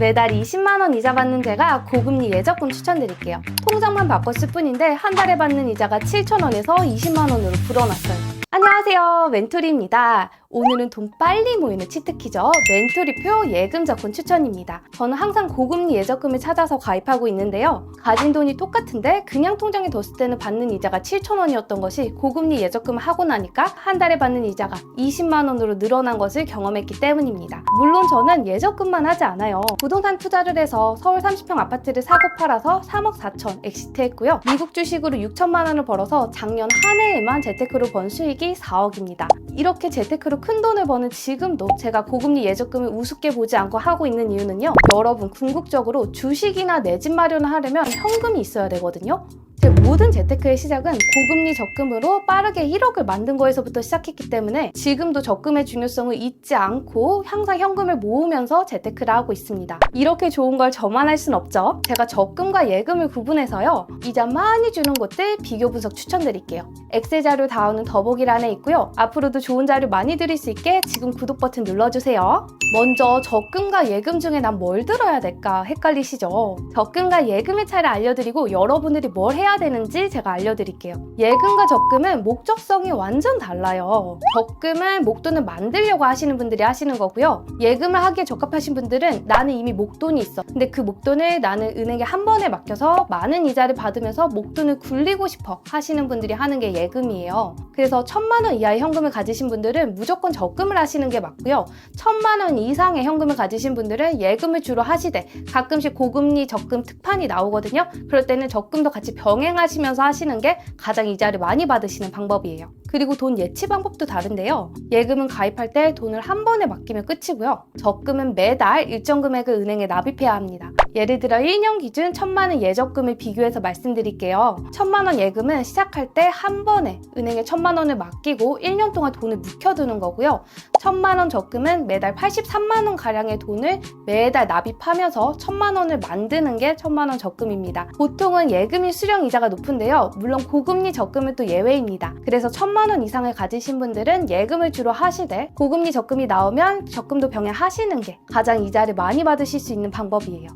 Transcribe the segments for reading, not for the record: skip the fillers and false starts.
매달 20만원 이자 받는 제가 고금리 예적금 추천드릴게요. 통장만 바꿨을 뿐인데 한 달에 받는 이자가 7,000원에서 20만원으로 불어났어요. 안녕하세요, 멘토리입니다. 오늘은 돈 빨리 모이는 치트키죠. 멘토리표 예금 적금 추천입니다. 저는 항상 고금리 예적금을 찾아서 가입하고 있는데요. 가진 돈이 똑같은데 그냥 통장에 뒀을 때는 받는 이자가 7,000원이었던 것이 고금리 예적금을 하고 나니까 한 달에 받는 이자가 20만원으로 늘어난 것을 경험했기 때문입니다. 물론 저는 예적금만 하지 않아요. 부동산 투자를 해서 서울 30평 아파트를 사고 팔아서 3억 4천 엑시트했고요. 미국 주식으로 6천만 원을 벌어서 작년 한 해에만 재테크로 번 수익이 4억입니다. 이렇게 재테크로 큰 돈을 버는 지금도 제가 고금리 예적금을 우습게 보지 않고 하고 있는 이유는요. 여러분, 궁극적으로 주식이나 내 집 마련을 하려면 현금이 있어야 되거든요. 제 모든 재테크의 시작은 고금리 적금으로 빠르게 1억을 만든 거에서부터 시작했기 때문에 지금도 적금의 중요성을 잊지 않고 항상 현금을 모으면서 재테크를 하고 있습니다. 이렇게 좋은 걸 저만 할 순 없죠. 제가 적금과 예금을 구분해서요. 이자 많이 주는 곳들 비교 분석 추천드릴게요. 엑셀 자료 다운은 더보기란에 있고요. 앞으로도 좋은 자료 많이 드릴 수 있게 지금 구독 버튼 눌러주세요. 먼저 적금과 예금 중에 난 뭘 들어야 될까 헷갈리시죠? 적금과 예금의 차이를 알려드리고 여러분들이 뭘 해야 되는지 제가 알려드릴게요. 예금과 적금은 목적성이 완전 달라요. 적금은 목돈을 만들려고 하시는 분들이 하시는 거고요. 예금을 하기에 적합하신 분들은 나는 이미 목돈이 있어. 근데 그 목돈을 나는 은행에 한 번에 맡겨서 많은 이자를 받으면서 목돈을 굴리고 싶어 하시는 분들이 하는 게 예금이에요. 그래서 1,000만 원 이하의 현금을 가지신 분들은 무조건 적금을 하시는 게 맞고요. 1,000만 원 이상의 현금을 가지신 분들은 예금을 주로 하시되 가끔씩 고금리 적금 특판이 나오거든요. 그럴 때는 적금도 같이 병행하시면서 하시는 게 가장 이자를 많이 받으시는 방법이에요. 그리고 돈 예치 방법도 다른데요. 예금은 가입할 때 돈을 한 번에 맡기면 끝이고요. 적금은 매달 일정 금액을 은행에 납입해야 합니다. 예를 들어 1년 기준 1,000만 원 예적금을 비교해서 말씀드릴게요. 1,000만 원 예금은 시작할 때 한 번에 은행에 1,000만 원을 맡기고 1년 동안 돈을 묵혀두는 거고요. 1,000만 원 적금은 매달 83만 원 가량의 돈을 매달 납입하면서 1,000만 원을 만드는 게 1,000만 원 적금입니다. 보통은 예금이 수령 이자가 높은데요. 물론 고금리 적금은 또 예외입니다. 그래서 1,000만 원 이상을 가지신 분들은 예금을 주로 하시되 고금리 적금이 나오면 적금도 병행하시는 게 가장 이자를 많이 받으실 수 있는 방법이에요.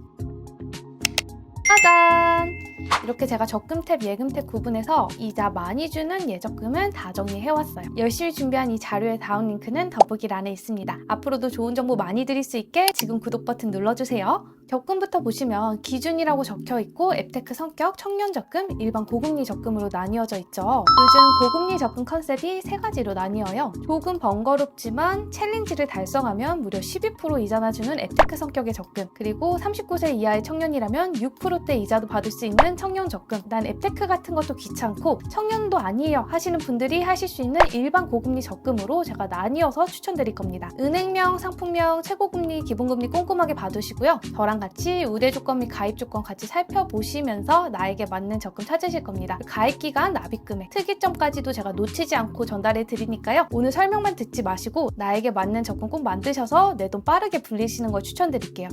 짜잔! 이렇게 제가 적금 탭, 예금 탭 구분해서 이자 많이 주는 예적금은 다 정리해왔어요. 열심히 준비한 이 자료의 다운 링크는 더보기란에 있습니다. 앞으로도 좋은 정보 많이 드릴 수 있게 지금 구독 버튼 눌러주세요. 적금부터 보시면 기준이라고 적혀있고 앱테크 성격, 청년 적금, 일반 고금리 적금으로 나뉘어져 있죠. 요즘 고금리 적금 컨셉이 세 가지로 나뉘어요. 조금 번거롭지만 챌린지를 달성하면 무려 12% 이자나 주는 앱테크 성격의 적금, 그리고 39세 이하의 청년이라면 6%대 이자도 받을 수 있는 청년 적금. 난 앱테크 같은 것도 귀찮고 청년도 아니에요 하시는 분들이 하실 수 있는 일반 고금리 적금으로 제가 나뉘어서 추천드릴 겁니다. 은행명, 상품명, 최고금리, 기본금리 꼼꼼하게 봐두시고요. 저랑 같이 우대 조건 및 가입 조건 같이 살펴보시면서 나에게 맞는 적금 찾으실 겁니다. 가입 기간, 납입 금액, 특이점까지도 제가 놓치지 않고 전달해 드리니까요. 오늘 설명만 듣지 마시고 나에게 맞는 적금 꼭 만드셔서 내 돈 빠르게 불리시는 걸 추천드릴게요.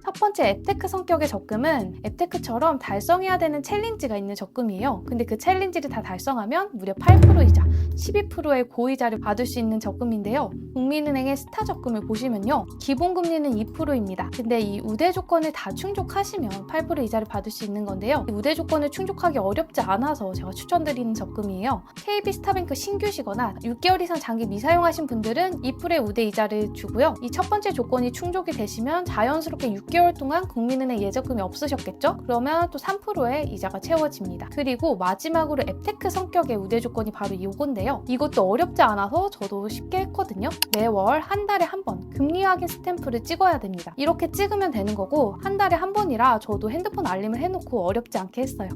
첫 번째 앱테크 성격의 적금은 앱테크처럼 달성해야 되는 챌린지가 있는 적금이에요. 근데 그 챌린지를 다 달성하면 무려 8% 이자, 12%의 고이자를 받을 수 있는 적금인데요. 국민은행의 스타 적금을 보시면요. 기본금리는 2%입니다. 근데 이 우대 조건을 다 충족하시면 8% 이자를 받을 수 있는 건데요. 이 우대 조건을 충족하기 어렵지 않아서 제가 추천드리는 적금이에요. KB스타뱅크 신규시거나 6개월 이상 장기 미사용하신 분들은 2%의 우대 이자를 주고요. 이 첫 번째 조건이 충족이 되시면 자연스럽게 6개월 동안 국민은행 예적금이 없으셨겠죠? 그러면 또 3%의 이자가 채워집니다. 그리고 마지막으로 앱테크 성격의 우대 조건이 바로 이건데요. 이것도 어렵지 않아서 저도 쉽게 했거든요. 매월 한 달에 한 번 금리 확인 스탬프를 찍어야 됩니다. 이렇게 찍으면 되는 거고 한 달에 한 번이라 저도 핸드폰 알림을 해놓고 어렵지 않게 했어요.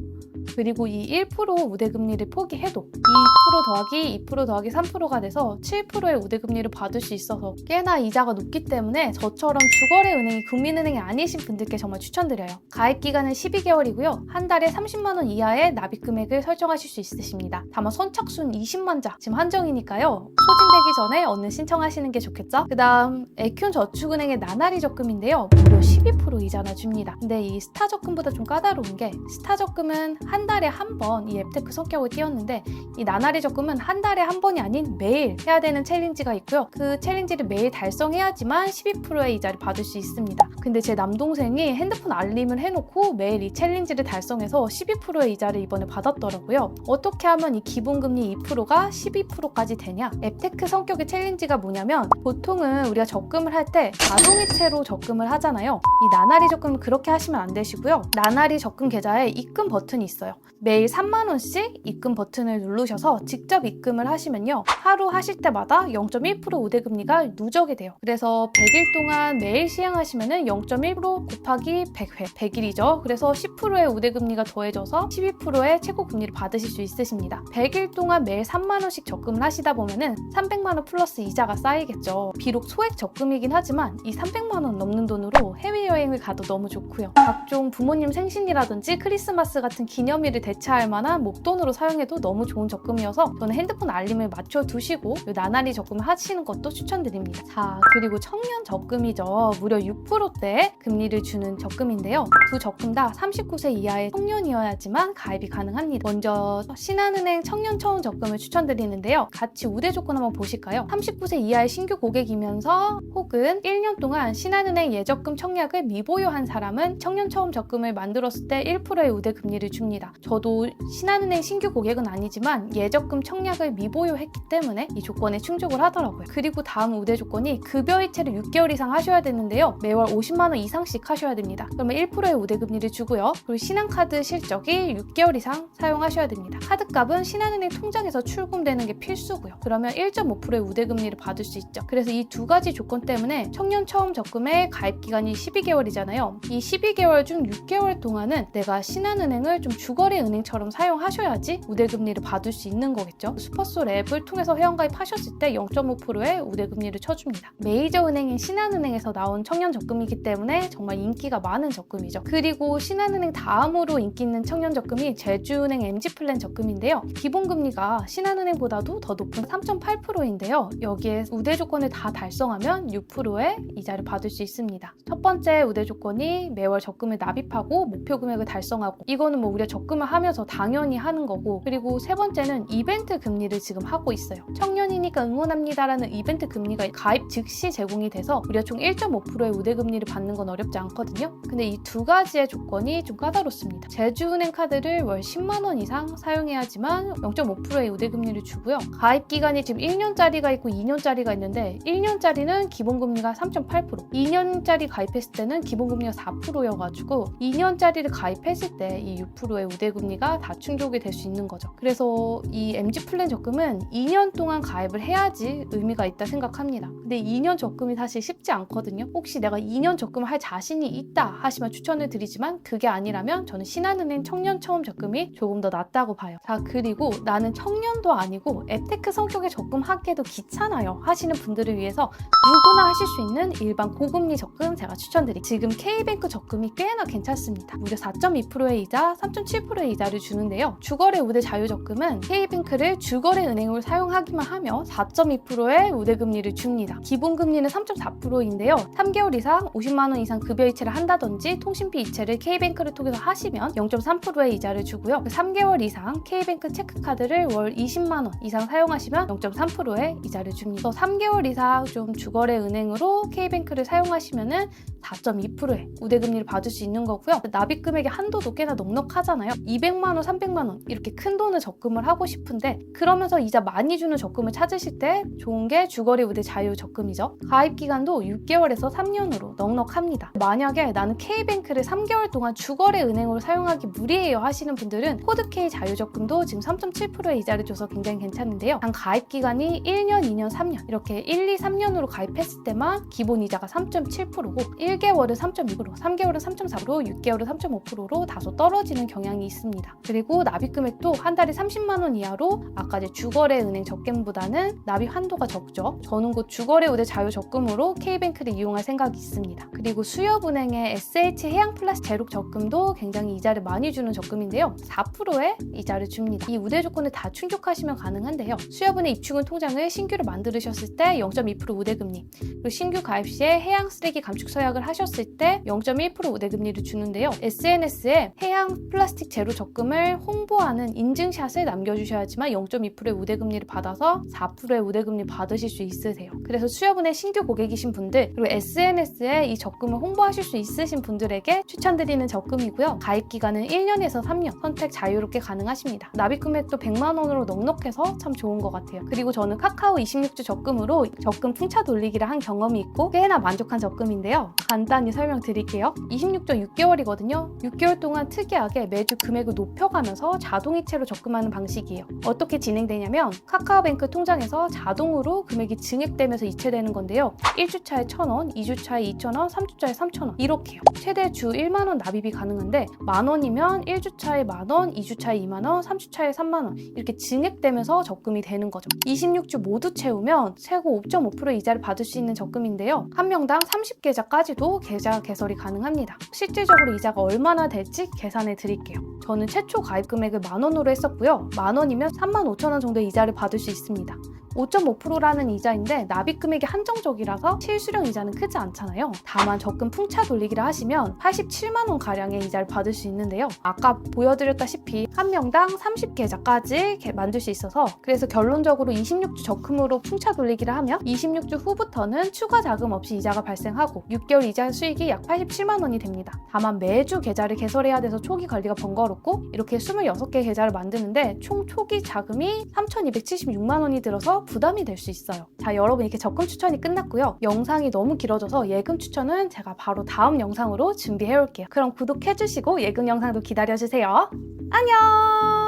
그리고 이 1% 우대금리를 포기해도 2% 더하기 2% 더하기 3%가 돼서 7%의 우대금리를 받을 수 있어서 꽤나 이자가 높기 때문에 저처럼 주거래 은행이 국민은행이 아니신 분들께 정말 추천드려요. 가입 기간은 12개월이고요. 한 달에 30만 원 이하의 납입 금액을 설정하실 수 있으십니다. 다만 선착순 20만 자 지금 한정이니까요. 소진되기 전에 얼른 신청하시는 게 좋겠죠? 그 다음 에큐 저축은행의 나날이 적금인데요. 무려 12% 이자나 줍니다. 근데 이 스타 적금보다 좀 까다로운 게 스타 적금은 한 한 달에 한 번 이 앱테크 성격을 띄웠는데 이 나날이 적금은 한 달에 한 번이 아닌 매일 해야 되는 챌린지가 있고요. 그 챌린지를 매일 달성해야지만 12%의 이자를 받을 수 있습니다. 근데 제 남동생이 핸드폰 알림을 해놓고 매일 이 챌린지를 달성해서 12%의 이자를 이번에 받았더라고요. 어떻게 하면 이 기본금리 2%가 12%까지 되냐? 앱테크 성격의 챌린지가 뭐냐면 보통은 우리가 적금을 할 때 자동이체로 적금을 하잖아요. 이 나날이 적금은 그렇게 하시면 안 되시고요. 나날이 적금 계좌에 입금 버튼이 있어요. 매일 3만 원씩 입금 버튼을 누르셔서 직접 입금을 하시면요. 하루 하실 때마다 0.1% 우대금리가 누적이 돼요. 그래서 100일 동안 매일 시행하시면 0.1% 곱하기 100회, 100일이죠. 그래서 10%의 우대금리가 더해져서 12%의 최고금리를 받으실 수 있으십니다. 100일 동안 매일 3만 원씩 적금을 하시다 보면은 300만 원 플러스 이자가 쌓이겠죠. 비록 소액 적금이긴 하지만 이 300만 원 넘는 돈으로 해외여행을 가도 너무 좋고요. 각종 부모님 생신이라든지 크리스마스 같은 기념일을 대체할 만한 목돈으로 사용해도 너무 좋은 적금이어서 저는 핸드폰 알림을 맞춰두시고 이 나날이 적금을 하시는 것도 추천드립니다. 자, 그리고 청년 적금이죠. 무려 6%대 금리를 주는 적금인데요. 두 적금 다 39세 이하의 청년이어야지만 가입이 가능합니다. 먼저 신한은행 청년 처음 적금을 추천드리는데요. 같이 우대 조건 한번 보실까요? 39세 이하의 신규 고객이면서 혹은 1년 동안 신한은행 예적금 청약을 미보유한 사람은 청년 처음 적금을 만들었을 때 1%의 우대 금리를 줍니다. 저도 신한은행 신규 고객은 아니지만 예적금 청약을 미보유했기 때문에 이 조건에 충족을 하더라고요. 그리고 다음 우대 조건이 급여이체를 6개월 이상 하셔야 되는데요. 매월 50만 원 이상씩 하셔야 됩니다. 그러면 1%의 우대 금리를 주고요. 그리고 신한카드 실적이 6개월 이상 사용하셔야 됩니다. 카드값은 신한은행 통장에서 출금되는 게 필수고요. 그러면 1.5%의 우대 금리를 받을 수 있죠. 그래서 이 두 가지 조건 때문에 청년 처음 적금의 가입 기간이 12개월이잖아요. 이 12개월 중 6개월 동안은 내가 신한은행을 좀 주거래 은행처럼 사용하셔야지 우대금리를 받을 수 있는 거겠죠. 슈퍼솔 앱을 통해서 회원가입하셨을 때 0.5%의 우대금리를 쳐줍니다. 메이저 은행인 신한은행에서 나온 청년 적금이기 때문에 정말 인기가 많은 적금이죠. 그리고 신한은행 다음으로 인기 있는 청년 적금이 제주은행 MG플랜 적금인데요. 기본금리가 신한은행보다도 더 높은 3.8%인데요. 여기에 우대 조건을 다 달성하면 6%의 이자를 받을 수 있습니다. 첫 번째 우대 조건이 매월 적금을 납입하고 목표 금액을 달성하고, 이거는 뭐 우리가 적금을 하면서 당연히 하는 거고, 그리고 세 번째는 이벤트 금리를 지금 하고 있어요. 청년이니까 응원합니다라는 이벤트 금리가 가입 즉시 제공이 돼서 우리가 총 1.5%의 우대 금리를 받는 건 어렵지 않거든요. 근데 이 두 가지의 조건이 좀 까다롭습니다. 제주은행 카드를 월 10만 원 이상 사용해야지만 0.5%의 우대 금리를 주고요. 가입 기간이 지금 1년짜리가 있고 2년짜리가 있는데 1년짜리는 기본금리가 3.8%, 2년짜리 가입했을 때는 기본금리가 4%여가지고 2년짜리를 가입했을 때 이 6%의 우대금리가 다 충족이 될 수 있는 거죠. 그래서 이 MG플랜 적금은 2년 동안 가입을 해야지 의미가 있다 생각합니다. 근데 2년 적금이 사실 쉽지 않거든요. 혹시 내가 2년 적금을 할 자신이 있다 하시면 추천을 드리지만 그게 아니라면 저는 신한은행 청년 처음 적금이 조금 더 낫다고 봐요. 자, 그리고 나는 청년도 아니고 앱테크 성격의 적금하기에도 귀찮아요 하시는 분들을 위해서 누구나 하실 수 있는 일반 고금리 적금 제가 추천드릴게요. 지금 K뱅크 적금이 꽤나 괜찮습니다. 무려 4.2%의 이자, 3.7%의 이자를 주는데요. 주거래 우대 자유적금은 K뱅크를 주거래 은행으로 사용하기만 하며 4.2%의 우대금리를 줍니다. 기본금리는 3.4%인데요. 3개월 이상 50만 원 이상 급여 이체를 한다든지 통신비 이체를 K뱅크를 통해서 하시면 0.3%의 이자를 주고요. 3개월 이상 K뱅크 체크카드를 월 20만 원 이상 사용하시면 0.3%의 이자를 줍니다. 3개월 이상 좀 주거래 은행으로 K뱅크를 사용하시면은 4.2%의 우대금리를 받을 수 있는 거고요. 납입 금액의 한도도 꽤나 넉넉하잖아요. 200만 원, 300만 원 이렇게 큰 돈을 적금을 하고 싶은데 그러면서 이자 많이 주는 적금을 찾으실 때 좋은 게 주거래 우대 자유 적금이죠. 가입 기간도 6개월에서 3년으로 넉넉합니다. 만약에 나는 K뱅크를 3개월 동안 주거래 은행으로 사용하기 무리해요 하시는 분들은 코드K 자유적금도 지금 3.7%의 이자를 줘서 굉장히 괜찮은데요. 단 가입 기간이 1년, 2년, 3년 이렇게 1, 2, 3년으로 가입했을 때만 기본 이자가 3.7%고 1개월은 3.2%, 3개월은 3.4%, 6개월은 3.5%로 다소 떨어지는 경향이 있습니다. 그리고 납입 금액도 한 달에 30만 원 이하로 아까 주거래 은행 적금보다는 납입 한도가 적죠. 저는 곧 주거래 우대 자유 적금으로 K뱅크를 이용할 생각이 있습니다. 그리고 수협은행의 SH 해양 플러스 제록 적금도 굉장히 이자를 많이 주는 적금인데요. 4%의 이자를 줍니다. 이 우대 조건을 다 충족하시면 가능한데요. 수협은행 입출금 통장을 신규로 만들으셨을 때 0.2% 우대금리, 그리고 신규 가입 시에 해양 쓰레기 감축 서약을 하셨을 때 0.1% 우대금리를 주는데요. SNS에 해양 플라스틱 제로 적금을 홍보하는 인증샷을 남겨주셔야지만 0.2%의 우대금리를 받아서 4%의 우대금리 받으실 수 있으세요. 그래서 수협은행 신규 고객이신 분들, 그리고 SNS에 이 적금을 홍보하실 수 있으신 분들에게 추천드리는 적금이고요. 가입 기간은 1년에서 3년, 선택 자유롭게 가능하십니다. 납입 금액도 100만 원으로 넉넉해서 참 좋은 것 같아요. 그리고 저는 카카오 26주 적금으로 적금 풍차 돌리기를 한 경험이 있고 꽤나 만족한 적금인데요. 간단히 설명드릴게요. 26주 6개월이거든요. 6개월 동안 특이하게 매주 금액을 높여가면서 자동이체로 적금하는 방식이에요. 어떻게 진행되냐면 카카오뱅크 통장에서 자동으로 금액이 증액되면서 이체되는 건데요. 1주차에 1,000원, 2주차에 2,000원, 3주차에 3,000원 이렇게요. 최대 주 1만 원 납입이 가능한데 만 원이면 1주차에 만 원, 2주차에 2만 원, 3주차에 3만 원 이렇게 증액되면서 적금이 되는 거죠. 26주 모두 채우면 최고 5.5% 이자를 받을 수 있는 적금인데요. 한 명당 30계좌까지도 계좌 개설이 가능합니다. 실질적으로 이자가 얼마나 될지 계산해 드릴게요. 저는 최초 가입 금액을 만 원으로 했었고요. 만 원이면 35,000원 정도의 이자를 받을 수 있습니다. 5.5%라는 이자인데 납입 금액이 한정적이라서 실수령 이자는 크지 않잖아요. 다만 적금 풍차 돌리기를 하시면 87만 원 가량의 이자를 받을 수 있는데요. 아까 보여드렸다시피 한 명당 30계좌까지 만들 수 있어서 그래서 결론적으로 26주 적금으로 풍차 돌리기를 하면 26주 후부터는 추가 자금 없이 이자가 발생하고 6개월 이자 수익이 약 87만 원이 됩니다. 다만 매주 계좌를 개설해야 돼서 초기 관리가 번거롭고 이렇게 26개 계좌를 만드는데 총 초기 자금이 3,276만 원이 들어서 부담이 될 수 있어요. 자, 여러분 이렇게 적금 추천이 끝났고요. 영상이 너무 길어져서 예금 추천은 제가 바로 다음 영상으로 준비해 올게요. 그럼 구독해주시고 예금 영상도 기다려주세요. 안녕!